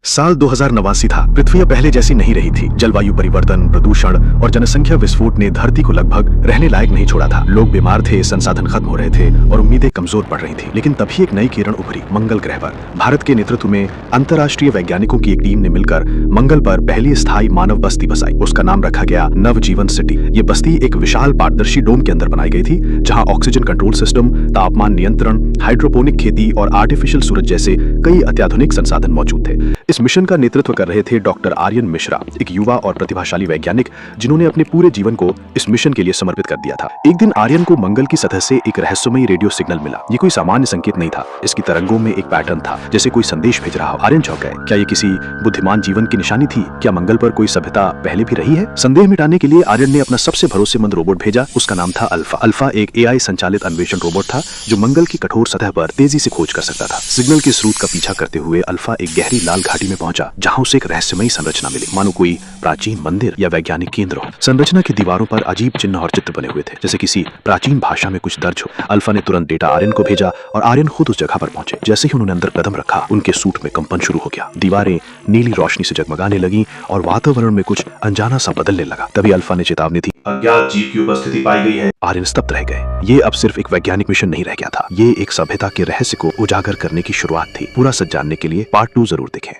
साल 2089 था। पृथ्वी अब पहले जैसी नहीं रही थी। जलवायु परिवर्तन, प्रदूषण और जनसंख्या विस्फोट ने धरती को लगभग रहने लायक नहीं छोड़ा था। लोग बीमार थे, संसाधन खत्म हो रहे थे और उम्मीदें कमजोर पड़ रही थी। लेकिन तभी एक नई किरण उभरी, मंगल ग्रह पर। भारत के नेतृत्व में अंतर्राष्ट्रीय वैज्ञानिकों की एक टीम ने मिलकर मंगल पर पहली स्थायी मानव बस्ती बसाई। उसका नाम रखा गया नवजीवन सिटी। ये बस्ती एक विशाल पारदर्शी डोम के अंदर बनाई गई थी, जहाँ ऑक्सीजन कंट्रोल सिस्टम, तापमान नियंत्रण, हाइड्रोपोनिक खेती और आर्टिफिशियल सूरज जैसे कई अत्याधुनिक संसाधन मौजूद थे। इस मिशन का नेतृत्व कर रहे थे डॉक्टर आर्यन मिश्रा, एक युवा और प्रतिभाशाली वैज्ञानिक जिन्होंने अपने पूरे जीवन को इस मिशन के लिए समर्पित कर दिया था। एक दिन आर्यन को मंगल की सतह से एक रहस्यमयी रेडियो सिग्नल मिला। ये कोई सामान्य संकेत नहीं था। इसकी तरंगों में एक पैटर्न था, जैसे कोई संदेश भेज रहा हो। आर्यन चौंक गए। क्या ये किसी बुद्धिमान जीवन की निशानी थी? क्या मंगल पर कोई सभ्यता पहले भी रही है? संदेह मिटाने के लिए आर्यन ने अपना सबसे भरोसेमंद रोबोट भेजा। उसका नाम था अल्फा। अल्फा एक एआई संचालित अन्वेषण रोबोट था जो मंगल की कठोर सतह पर तेजी से खोज कर सकता था। सिग्नल के स्रोत का पीछा करते हुए अल्फा एक गहरी लाल घाटी में पहुंचा, जहां उसे एक रहस्यमयी संरचना मिली, मानो कोई प्राचीन मंदिर या वैज्ञानिक केंद्र हो। संरचना की दीवारों पर अजीब चिन्ह और चित्र बने हुए थे, जैसे किसी प्राचीन भाषा में कुछ दर्ज हो। अल्फा ने तुरंत डेटा आर्यन को भेजा और आर्यन खुद उस जगह पर पहुंचे। जैसे ही उन्होंने अंदर कदम रखा, उनके सूट में कंपन शुरू हो गया। दीवारें नीली रोशनी से जगमगाने लगी और वातावरण में कुछ अनजाना सा बदलने लगा। तभी अल्फा ने चेतावनी दी, अज्ञात जीव की उपस्थिति पाई गई है। आर्यन स्तब्ध रह गए। ये अब सिर्फ एक वैज्ञानिक मिशन नहीं रह गया था, ये एक सभ्यता के रहस्य को उजागर करने की शुरुआत थी। पूरा सच जानने के लिए पार्ट 2 जरूर देखें।